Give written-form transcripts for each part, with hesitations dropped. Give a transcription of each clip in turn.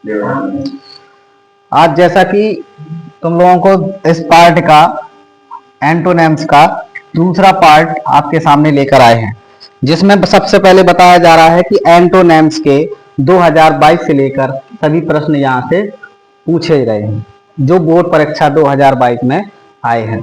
आज जैसा कि तुम लोगों को इस पार्ट का एंटोनेम्स का दूसरा पार्ट आपके सामने लेकर आए हैं, जिसमें सबसे पहले बताया जा रहा है कि एंटोनेम्स के 2022 से लेकर सभी प्रश्न यहाँ से पूछे गए हैं जो बोर्ड परीक्षा 2022 में आए हैं।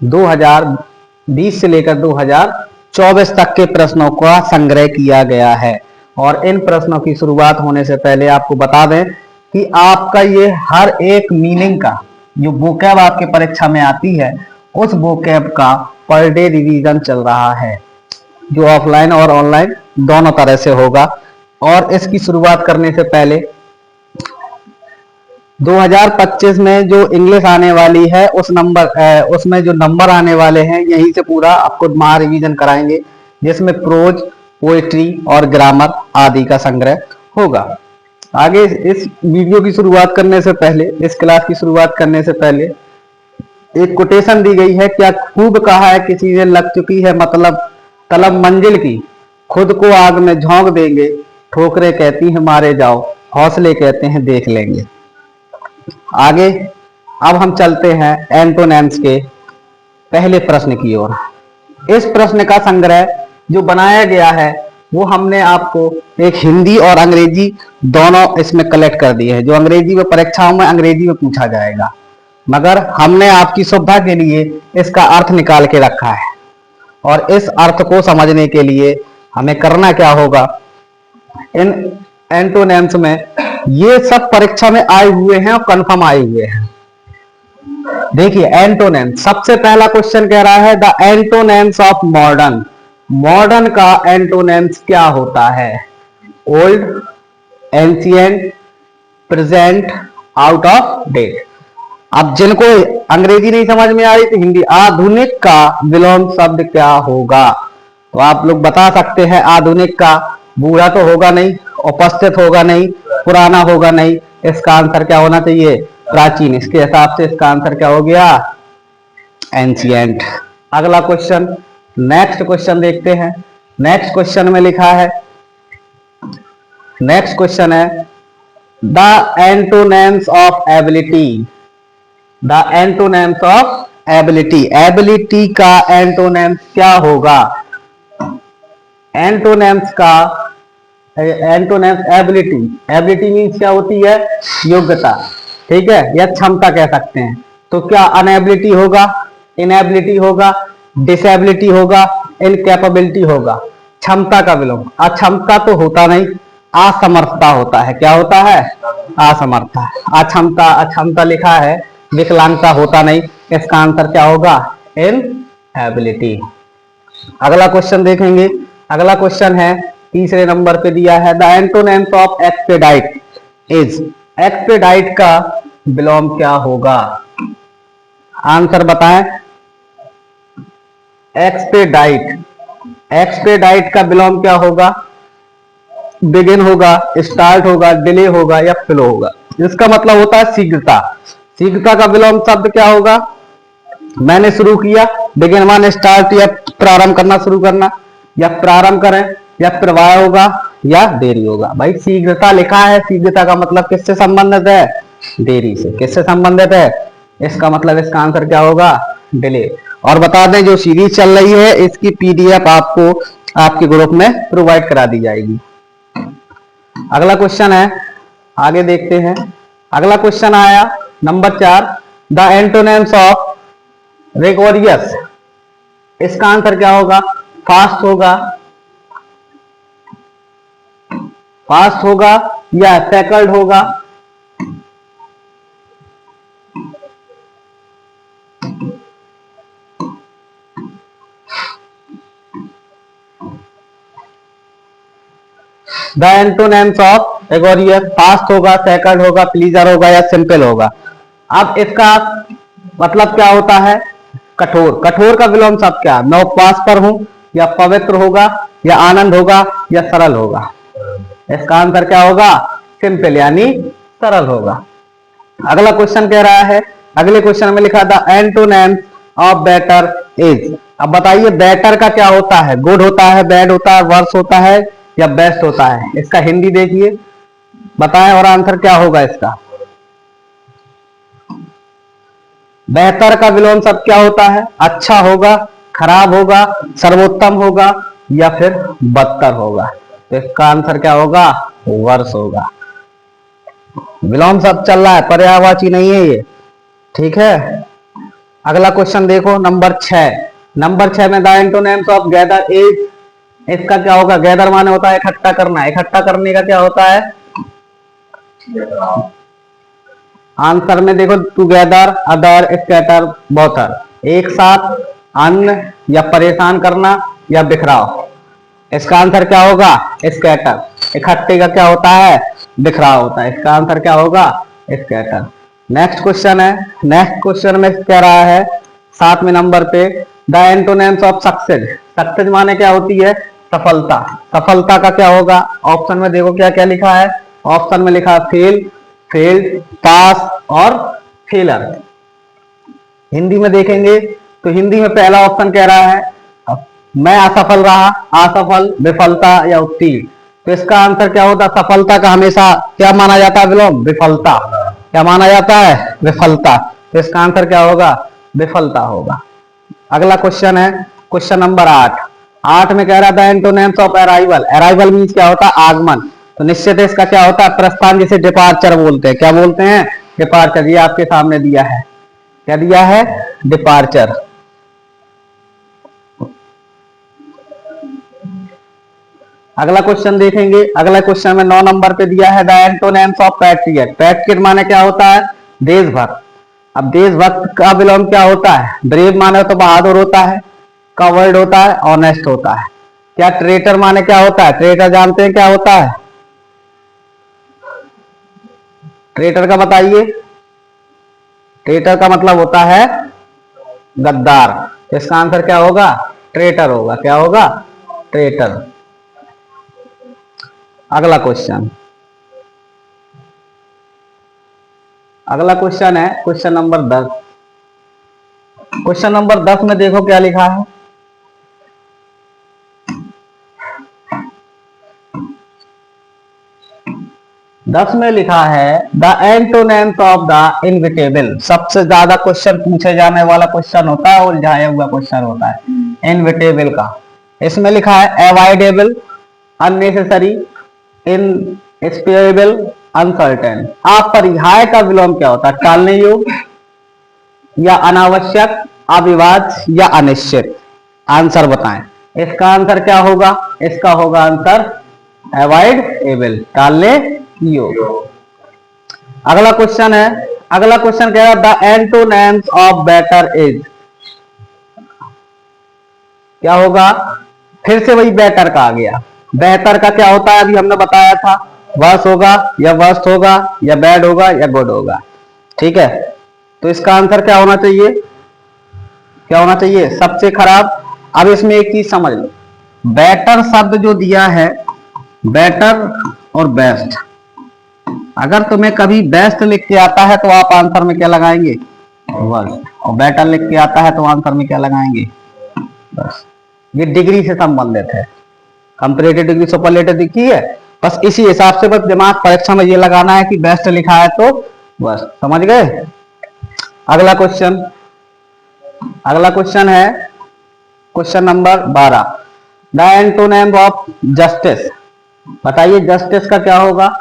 2020 से लेकर 2024 तक के प्रश्नों का संग्रह किया गया है। और इन प्रश्नों की शुरुआत होने से पहले आपको बता दें कि आपका ये हर एक मीनिंग का जो वोकैब आपके परीक्षा में आती है उस वोकैब का पर डे रिवीजन चल रहा है, जो ऑफलाइन और ऑनलाइन दोनों तरह से होगा। और इसकी शुरुआत करने से पहले 2025 में जो इंग्लिश आने वाली है उसमें जो नंबर आने वाले हैं यहीं से पूरा आपको महा रिवीजन कराएंगे, जिसमें प्रोज, पोएट्री और ग्रामर आदि का संग्रह होगा। आगे इस वीडियो की शुरुआत करने से पहले, इस क्लास की शुरुआत करने से पहले एक कोटेशन दी गई है, क्या खूब कहा है कि चीजें लग चुकी है मतलब तलब मंजिल की, खुद को आग में झोंक देंगे, ठोकरें कहती हैं मारे जाओ, हौसले कहते हैं देख लेंगे। आगे अब हम चलते हैं एंटोनेम्स के पहले प्रश्न की ओर। इस प्रश्न का संग्रह जो बनाया गया है वो हमने आपको एक हिंदी और अंग्रेजी दोनों इसमें कलेक्ट कर दिए हैं, जो अंग्रेजी में परीक्षाओं में अंग्रेजी में पूछा जाएगा, मगर हमने आपकी सुविधा के लिए इसका अर्थ निकाल के रखा है। और इस अर्थ को समझने के लिए हमें करना क्या होगा, इन एंटोनेम्स में ये सब परीक्षा में आए हुए हैं और कंफर्म आए हुए हैं। देखिए एंटोनेम्स, सबसे पहला क्वेश्चन कह रहा है the antonyms of modern. Modern का एंटोनेम्स क्या होता है? Old, ancient, present, out of date. अब जिनको अंग्रेजी नहीं समझ में आ रही तो हिंदी, आधुनिक का विलोम शब्द क्या होगा? तो आप लोग बता सकते हैं आधुनिक का बूढ़ा तो होगा नहीं, उपस्थित होगा नहीं, पुराना होगा नहीं, इसका आंसर क्या होना चाहिए? प्राचीन। इसके हिसाब से इसका आंसर क्या हो गया? एंशिएंट। अगला क्वेश्चन, नेक्स्ट क्वेश्चन देखते हैं। नेक्स्ट क्वेश्चन में लिखा है, नेक्स्ट क्वेश्चन है the antonyms of ability. The antonyms of ability, ability का एंटोनेम्स क्या होगा? एंटोनेम्स का एंटोनेम्स एबिलिटी, एबिलिटी मीन्स क्या होती है? योग्यता, ठीक है, या क्षमता कह सकते हैं। तो क्या अनएबिलिटी होगा, इनएबिलिटी होगा, डिसेबिलिटी होगा, इनकैपेबिलिटी होगा? क्षमता का विलोम अक्षमता तो होता नहीं, असमर्थता होता है। क्या होता है? असमर्थता। अक्षमता, अक्षमता लिखा है, विकलांगता होता नहीं, इसका आंसर क्या होगा? इनएबिलिटी। अगला क्वेश्चन देखेंगे। अगला क्वेश्चन है तीसरे नंबर पे दिया है the antonyms of expedite is. Expedite का विलोम क्या होगा? आंसर बताएं। एक्सपेडाइट, एक्सपेडाइट का विलोम क्या होगा? बिगिन होगा, स्टार्ट होगा, डिले होगा या फ्लो होगा? इसका मतलब होता है शीघ्रता। शीघ्रता का विलोम शब्द क्या होगा? मैंने शुरू किया, बिगिन मान स्टार्ट, या प्रारंभ करना, शुरू करना, या प्रारंभ करें, या प्रवाह होगा या देरी होगा। भाई शीघ्रता लिखा है, शीघ्रता का मतलब किससे संबंधित है? देरी से। किससे संबंधित है? इसका मतलब इसका आंसर क्या होगा? डिले। और बता दें जो सीरीज चल रही है इसकी पीडीएफ आपको आपके ग्रुप में प्रोवाइड करा दी जाएगी। अगला क्वेश्चन है, आगे देखते हैं। अगला क्वेश्चन आया number 4, the antonyms of rigorous. इसका आंसर क्या होगा? फास्ट होगा, फास्ट होगा या टैकल्ड होगा? The antonyms of rigorous, fast होगा, टैकल्ड होगा, प्लीजर होगा या सिंपल होगा? अब इसका मतलब क्या होता है? कठोर। कठोर का विलोम शब्द क्या? मैं उपवास पर हूं, या पवित्र होगा, या आनंद होगा, या सरल होगा? इसका आंसर क्या होगा? सिंपल यानी सरल होगा। अगला क्वेश्चन कह रहा है, अगले क्वेश्चन में लिखा the antonyms of better is. अब बताइए बेटर का क्या होता है? गुड होता है, बैड होता है, वर्स होता है या बेस्ट होता है? इसका हिंदी देखिए, बताएं और आंसर क्या होगा इसका। बेहतर का विलोम शब्द क्या होता है? अच्छा होगा, खराब होगा, सर्वोत्तम होगा या फिर बदतर होगा? तो इसका आंसर क्या होगा? वर्ष होगा। विलोम शब्द चल रहा है, पर्यायवाची नहीं है ये, ठीक है। अगला क्वेश्चन देखो, नंबर 6। नंबर 6 में the antonyms of gather is, इसका क्या होगा? गैदर माने होता है इकट्ठा करना, इकट्ठा करने का क्या होता है? आंसर में देखो, टुगेदर, अदर, स्कैटर, बोथर, एक साथ, अन्न या परेशान करना या बिखराव। इसका आंसर क्या होगा? स्कैटर। इकट्ठे का क्या होता है? बिखराव होता है। इसका आंसर क्या होगा? स्कैटर। नेक्स्ट क्वेश्चन है, नेक्स्ट क्वेश्चन में कह रहा है 7वें नंबर पे, the antonyms of success. Success माने क्या होती है? सफलता। सफलता का क्या होगा? ऑप्शन में देखो क्या क्या लिखा है। ऑप्शन में लिखा फेल, फेल्ड, पास और फेलर। हिंदी में देखेंगे तो हिंदी में पहला ऑप्शन कह रहा है मैं असफल रहा, असफल, विफलता या उत्तीर्ण। तो इसका आंसर क्या होता? सफलता का हमेशा क्या माना जाता है विलोम? विफलता। क्या माना जाता है? विफलता। तो इसका आंसर क्या होगा? विफलता होगा। अगला क्वेश्चन है क्वेश्चन नंबर 8। 8 में कह रहा था antonyms of arrival. Arrival means क्या होता है? आगमन। तो निश्चित है इसका क्या होता है? प्रस्थान, जिसे डिपार्चर बोलते हैं। क्या बोलते हैं? डिपार्चर। ये आपके सामने दिया है, क्या दिया है? डिपार्चर। अगला क्वेश्चन देखेंगे, अगला क्वेश्चन में 9 नंबर पे दिया है the antonyms of patriot. Patriot माने क्या होता है? देशभक्त। अब देशभक्त का विलोम क्या होता है? ब्रेव माने तो बहादुर होता है, कवर्ड होता है, ऑनेस्ट होता है। क्या ट्रेटर माने क्या होता है? ट्रेटर जानते हैं क्या होता है? ट्रेटर का बताइए। ट्रेटर का मतलब होता है गद्दार। इसका आंसर क्या होगा? ट्रेटर होगा। क्या होगा? ट्रेटर। अगला क्वेश्चन, अगला क्वेश्चन है क्वेश्चन नंबर 10। क्वेश्चन नंबर 10 में देखो क्या लिखा है। 10 में लिखा है the antonyms of the inevitable. सबसे ज्यादा क्वेश्चन पूछे जाने वाला क्वेश्चन होता है, उलझाया हुआ क्वेश्चन होता है इनविटेबल का। इसमें लिखा है अवॉइडेबल, अननेसेसरी, इनस्पेरेबल, अनसर्टेन। अपरिहार्य का विलोम क्या होता है? टालने योग्य या अनावश्यक, अविभाज्य या अनिश्चित। आंसर बताएं। इसका आंसर क्या होगा? इसका होगा आंसर अवॉइडेबल, टालने योग्य। अगला क्वेश्चन है, अगला क्वेश्चन कह रहा है the antonyms of better is. क्या होगा? फिर से वही बेटर का आ गया। बेहतर का क्या होता है? अभी हमने बताया था, वर्स होगा या वर्स्ट होगा या बैड होगा या गुड होगा, ठीक है। तो इसका आंसर क्या होना चाहिए? क्या होना चाहिए? सबसे खराब। अब इसमें एक चीज समझ लो, बेटर शब्द जो दिया है, बेटर और बेस्ट, अगर तुम्हें कभी बेस्ट लिख के आता है तो आप आंसर में क्या लगाएंगे? वर्स्ट। और बेटर लिख के आता है तो आंसर में क्या लगाएंगे? बस। ये डिग्री से संबंधित है, कंपैरेटिव डिग्री, सुपरलेटिव डिग्री है। बस इसी हिसाब से बस दिमाग परीक्षा में ये लगाना है कि बेस्ट लिखा है तो बस, समझ गए। अगला क्वेश्चन, अगला क्वेश्चन है question number 12। The antonym of justice. बताइए जस्टिस का क्या होगा?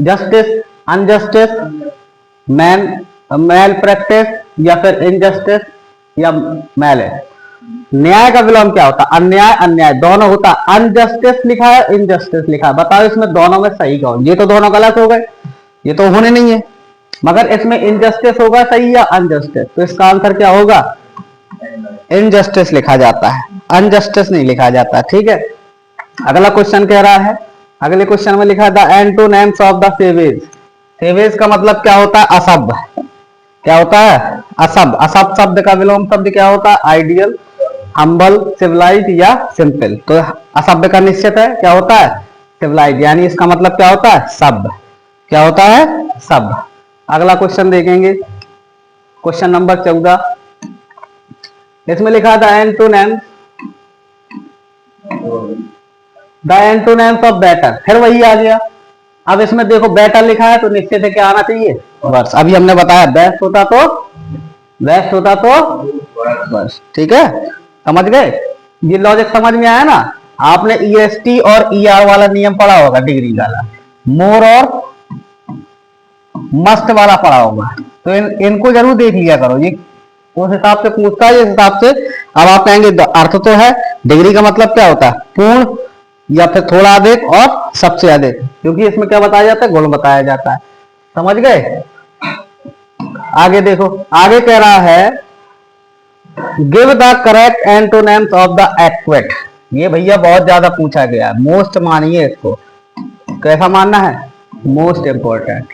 जस्टिस, अनजस्टिस, मैन मैल प्रैक्टिस या फिर इनजस्टिस या मैल। न्याय का विलोम क्या होता है? अन्याय, अन्याय दोनों होता है। अनजस्टिस लिखा है, इनजस्टिस लिखा है, बताओ इसमें दोनों में सही कौन? ये तो दोनों गलत हो गए, ये तो होने नहीं है। मगर इसमें इनजस्टिस होगा सही या अनजस्टिस? तो इसका आंसर क्या होगा? इनजस्टिस लिखा जाता है, अनजस्टिस नहीं लिखा जाता, ठीक है। अगला क्वेश्चन कह रहा है, अगले क्वेश्चन में लिखा है the antonyms of the savage. Savage का मतलब क्या होता है? असभ्य। क्या होता है? असभ्य। असभ्य शब्द का विलोम शब्द क्या होता है? आइडियल, हम्बल, सिविलाइज या सिंपल। तो असभ्य का निश्चित है क्या होता है? सिविलाइज। यानी इसका मतलब क्या होता है? सभ्य। क्या होता है? सभ्य। अगला क्वेश्चन देखेंगे, क्वेश्चन नंबर 14। इसमें लिखा था antonyms the antonyms of better, फिर वही आ गया। अब इसमें देखो बेटर लिखा है तो निश्चित है क्या आना चाहिए, वर्स। अभी हमने बताया बेस्ट होता तो वर्स, ठीक है, समझ गए। ये लॉजिक समझ में आया ना। आपने ईएसटी और ईआर वाला नियम पढ़ा होगा डिग्री वाला, मोर और मस्ट वाला पढ़ा होगा, तो इनको जरूर देख लिया करो। ये उस हिसाब से पूछता है, जिस हिसाब से। अब आप कहेंगे अर्थ तो है, डिग्री का मतलब क्या होता है, पूर्ण या फिर थोड़ा अधिक और सबसे अधिक, क्योंकि इसमें क्या बताया जाता है, गुण बताया जाता है। समझ गए। आगे देखो, आगे कह रहा है give the correct antonyms of the equate. ये भैया बहुत ज्यादा पूछा गया, मोस्ट मानिए इसको। कैसा मानना है, मोस्ट इंपोर्टेंट।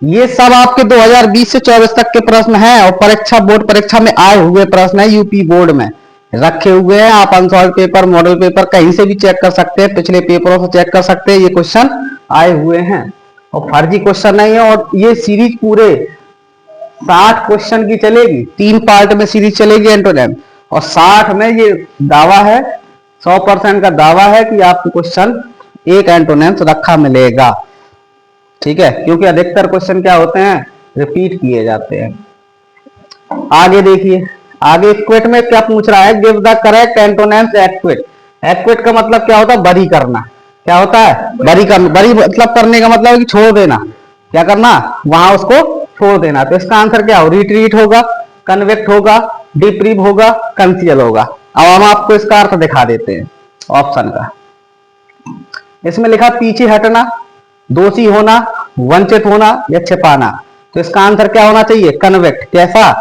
ये सब आपके 2020 से 24 तक के प्रश्न हैं, और परीक्षा बोर्ड परीक्षा में आए हुए प्रश्न है, यूपी बोर्ड में रखे हुए हैं। आप अनसॉल्व पेपर, मॉडल पेपर कहीं से भी चेक कर सकते हैं, पिछले पेपरों से चेक कर सकते हैं, ये क्वेश्चन आए हुए हैं और फर्जी क्वेश्चन नहीं है। और ये सीरीज पूरे 60 क्वेश्चन की चलेगी, 3 पार्ट में सीरीज चलेगी एंटोनिम, और 60 में ये दावा है, 100% का दावा है कि आपको क्वेश्चन एक एंटोनिम्स रखा मिलेगा, ठीक है, क्योंकि अधिकतर क्वेश्चन क्या होते हैं, रिपीट किए जाते हैं। आगे देखिए, आगे एक्वेट में क्या पूछ रहा है, गिव द करेक्ट एंटोनिम्स एक्वेट। एक्वेट का मतलब क्या होता है, बरी करना। क्या होता है, बरी करना। बरी मतलब करने का मतलब है कि छोड़ देना, क्या करना, वहां उसको छोड़ देना। तो इसका आंसर क्या हो, रिट्रीट होगा, कन्वेक्ट होगा, डिप्रीव होगा, कंसील होगा। अब हम आपको इसका अर्थ दिखा देते हैं ऑप्शन का। इसमें लिखा पीछे हटना, दोषी होना, वंचित होना या छिपाना। तो इसका आंसर क्या होना चाहिए, कन्वेक्ट। कैसा,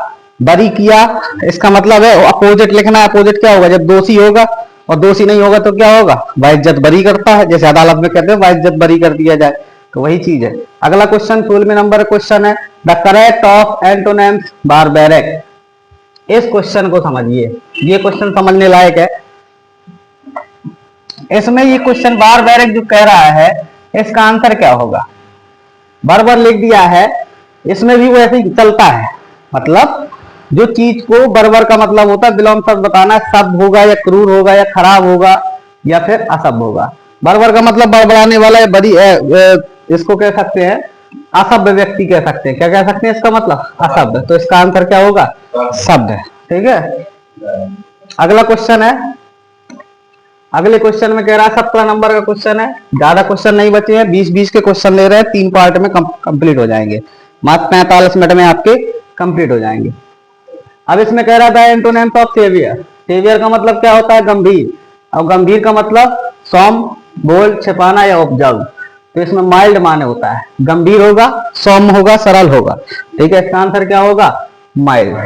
बरी किया, इसका मतलब है अपोजिट लिखना है। अपोजिट क्या होगा, जब दोषी होगा, और दोषी नहीं होगा तो क्या होगा, बाइज्जत बरी करता है, जैसे अदालत में कहते हैं बाइज्जत बरी कर दिया जाए, तो वही चीज है। अगला क्वेश्चन 16वें नंबर क्वेश्चन है, द करेक्ट ऑफ एंटोनिम्स बारबैरिक। इस क्वेश्चन को समझिए, ये क्वेश्चन समझने लायक है। इसमें ये क्वेश्चन बारबैरिक जो कह रहा है, इसका आंसर क्या होगा, बर्बर लिख दिया है। इसमें भी वो ऐसे ही चलता है, मतलब जो चीज को, बर्बर का मतलब होता है विलोम शब्द बताना, शब्द होगा या क्रूर होगा या खराब होगा या फिर असभ्य होगा। बर्बर का मतलब बड़बड़ाने वाला है, बड़ी इसको कह सकते हैं असभ्य व्यक्ति कह सकते हैं। क्या कह सकते हैं, इसका मतलब असभ्य। तो इसका आंसर क्या होगा, शब्द, ठीक है। अगला क्वेश्चन है, अगले क्वेश्चन में कह रहा है 17 नंबर का क्वेश्चन है, ज्यादा क्वेश्चन नहीं बचे हैं, 20-20 के क्वेश्चन ले रहे हैं, 3 पार्ट में कंप्लीट हो जाएंगे, मात्र 45 मिनट में आपके कंप्लीट हो जाएंगे। अब इसमें कह रहा था एंटोनिम्स ऑफ सेवियर। सेवियर का मतलब क्या होता है, गंभीर, और गंभीर का मतलब सौम्य, बोल, छिपाना या उपजाऊ। तो इसमें माइल्ड माने होता है, गंभीर होगा, सौम्य होगा, सरल होगा, ठीक है। इसका आंसर क्या होगा, माइल्ड।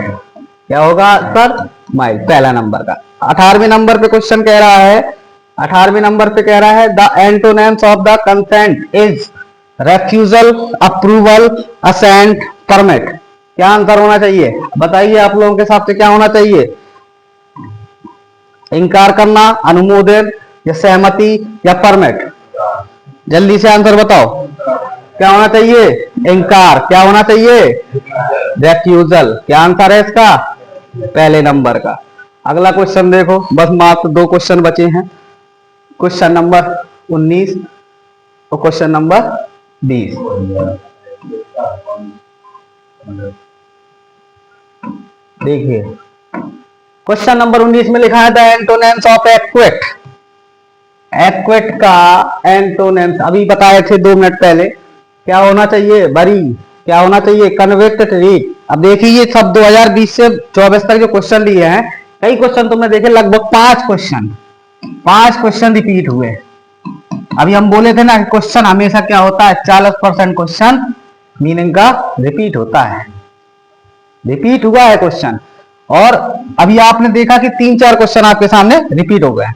क्या होगा सर, माइल्ड, पहला नंबर का। 18वें नंबर पे क्वेश्चन कह रहा है, 18वें नंबर पे कह रहा है the antonyms of the consent is refusal, approval, assent, permit. क्या आंसर होना चाहिए, बताइए आप लोगों के हिसाब से क्या होना चाहिए, इनकार करना, अनुमोदन या सहमति या परमिट। जल्दी से आंसर बताओ, क्या होना चाहिए, इनकार। क्या होना चाहिए, रेफ्यूजल। क्या आंसर है इसका, पहले नंबर का। अगला क्वेश्चन देखो, बस मात्र 2 क्वेश्चन बचे हैं, क्वेश्चन नंबर 19 और क्वेश्चन नंबर 20। देखिए क्वेश्चन नंबर 19 में लिखा है द एंटोनिम्स ऑफ एक्वेट। एक्वेट का एंटोनिम्स अभी बताए थे 2 मिनट पहले, क्या होना चाहिए, बरी। क्या होना चाहिए, कन्वेक्ट, रीड। अब देखिए ये सब 2020 से 24 तक जो क्वेश्चन लिए हैं, कई क्वेश्चन तुमने देखे, लगभग 5 क्वेश्चन रिपीट हुए। अभी हम बोले थे ना क्वेश्चन हमेशा क्या होता है, 40% क्वेश्चन मीनिंग का रिपीट होता है, रिपीट हुआ है क्वेश्चन। और अभी आपने देखा कि 3-4 क्वेश्चन आपके सामने रिपीट हो गए,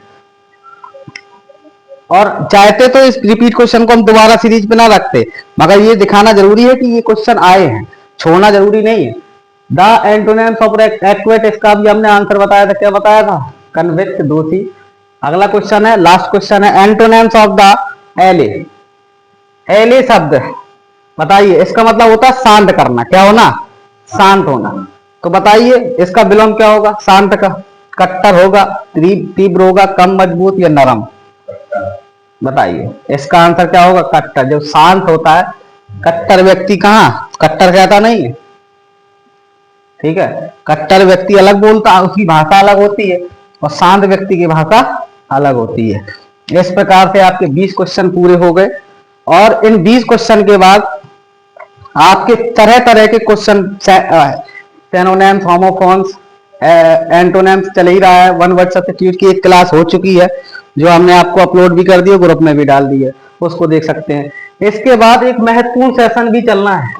और चाहते तो इस रिपीट क्वेश्चन को हम दोबारा सीरीज पे ना रखते, मगर ये दिखाना जरूरी है कि ये क्वेश्चन आए हैं, छोड़ना जरूरी नहीं है। द एंटोनिम्स ऑफ एक्वेट, इसका भी हमने आंसर बताया था, क्या बताया था, कन्विक्ट, दोषी। अगला क्वेश्चन है, लास्ट क्वेश्चन है, एंटोनिम्स ऑफ द एले। एले शब्द बताइए, इसका मतलब होता है शांत करना। क्या होना, शांत होना। तो बताइए इसका विलोम क्या होगा, शांत का, कट्टर होगा, तीव्र होगा, कम मजबूत या नरम। बताइए इसका आंसर क्या होगा? कट्टर। जो शांत होता है, कट्टर व्यक्ति कहाँ कट्टर कहता नहीं है, ठीक है। कट्टर व्यक्ति अलग बोलता है, उसकी भाषा अलग होती है, और शांत व्यक्ति की भाषा अलग होती है। इस प्रकार से आपके 20 क्वेश्चन पूरे हो गए, और इन 20 क्वेश्चन के बाद आपके तरह तरह के क्वेश्चन, सिनोनिम्स, होमोफोन्स, एंटोनिम्स चल ही रहा है। वन वर्ड सब्स्टिट्यूट की एक क्लास हो चुकी है, जो हमने आपको अपलोड भी कर दी है, ग्रुप में भी डाल दी है, उसको देख सकते हैं। इसके बाद एक महत्वपूर्ण सेशन भी चलना है।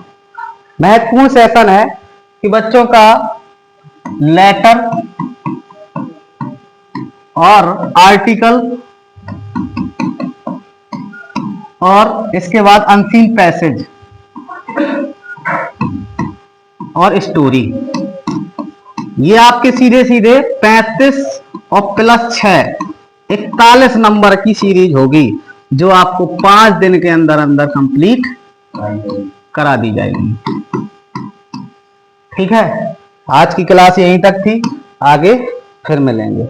महत्वपूर्ण सेशन है कि बच्चों का लेटर और आर्टिकल, और इसके बाद अनसीन पैसेज और स्टोरी। ये आपके सीधे सीधे 35 और प्लस 6 41 नंबर की सीरीज होगी, जो आपको 5 दिन के अंदर अंदर कंप्लीट करा दी जाएगी। ठीक है, आज की क्लास यहीं तक थी, आगे फिर मिलेंगे।